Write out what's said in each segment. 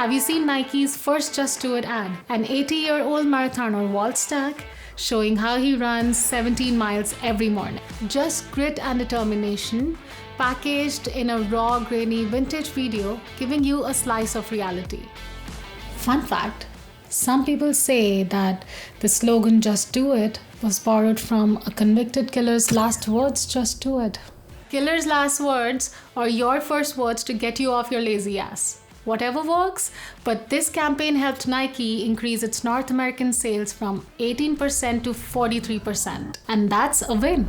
Have you seen Nike's first Just Do It ad? An 80-year-old marathoner Walt Stack showing how he runs 17 miles every morning. Just grit and determination packaged in a raw, grainy vintage video, giving you a slice of reality. Fun fact, some people say that the slogan "Just Do It" was borrowed from a convicted killer's last words, "Just do it." Killer's last words are your first words to get you off your lazy ass. Whatever works, but this campaign helped Nike increase its North American sales from 18% to 43%. And that's a win.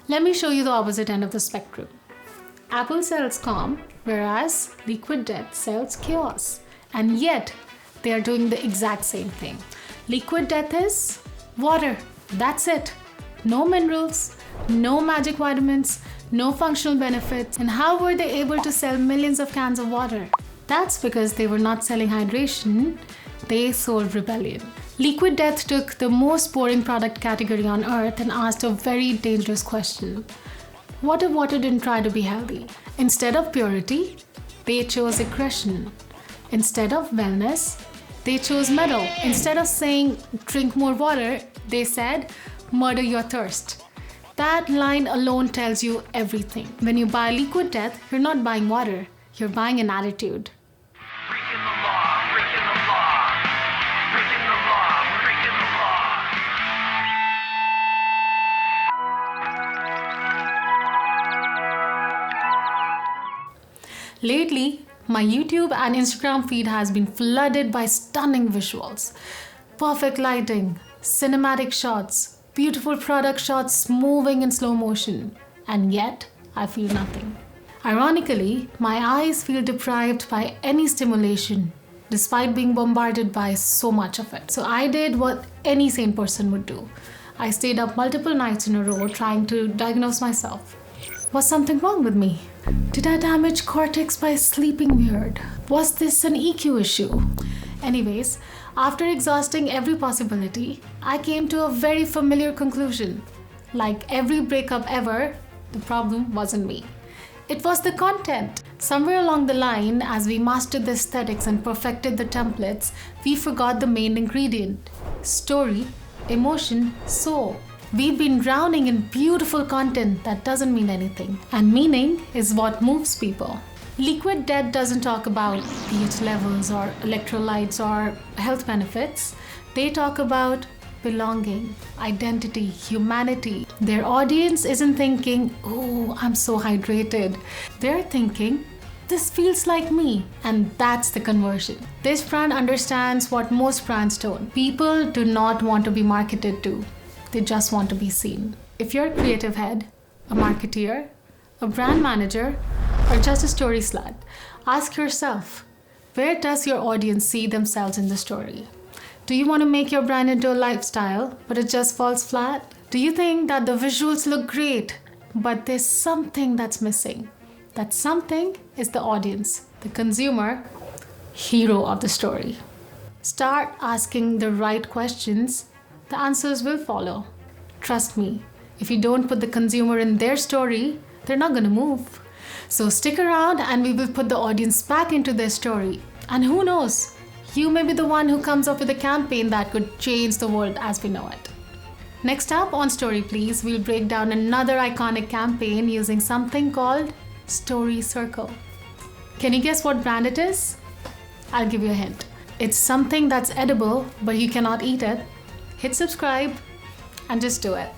Let me show you the opposite end of the spectrum. Apple sells calm, whereas Liquid Death sells chaos. And yet, they are doing the exact same thing. Liquid Death is water. That's it. No minerals, no magic vitamins, no functional benefits. And how were they able to sell millions of cans of water? That's because they were not selling hydration, they sold rebellion. Liquid Death took the most boring product category on earth and asked a very dangerous question. What if water didn't try to be healthy? Instead of purity, they chose aggression. Instead of wellness, they chose metal. Instead of saying drink more water, they said murder your thirst. That line alone tells you everything. When you buy Liquid Death, you're not buying water, you're buying an attitude. Breaking the law, breaking the law, breaking the law, breaking the law. Lately, my YouTube and Instagram feed has been flooded by stunning visuals. Perfect lighting, cinematic shots, beautiful product shots moving in slow motion. And yet, I feel nothing. Ironically, my eyes feel deprived by any stimulation, despite being bombarded by so much of it. So I did what any sane person would do. I stayed up multiple nights in a row trying to diagnose myself. Was something wrong with me? Did I damage cortex by sleeping weird? Was this an EQ issue? Anyways, after exhausting every possibility, I came to a very familiar conclusion. Like every breakup ever, the problem wasn't me. It was the content. Somewhere along the line, as we mastered the aesthetics and perfected the templates, we forgot the main ingredient: story, emotion, soul. We've been drowning in beautiful content that doesn't mean anything. And meaning is what moves people. Liquid Death doesn't talk about pH levels or electrolytes or health benefits. They talk about belonging, identity, humanity. Their audience isn't thinking, "Oh, I'm so hydrated." They're thinking, "This feels like me." And that's the conversion. This brand understands what most brands don't. People do not want to be marketed to. They just want to be seen. If you're a creative head, a marketeer, a brand manager, or just a story slut, ask yourself, where does your audience see themselves in the story? Do you want to make your brand into a lifestyle, but it just falls flat? Do you think that the visuals look great, but there's something that's missing? That something is the audience, the consumer, hero of the story. Start asking the right questions, the answers will follow. Trust me, if you don't put the consumer in their story, they're not going to move. So stick around and we will put the audience back into their story. And who knows, you may be the one who comes up with a campaign that could change the world as we know it. Next up on Story Please, we'll break down another iconic campaign using something called Story Circle. Can you guess what brand it is? I'll give you a hint. It's something that's edible, but you cannot eat it. Hit subscribe and just do it.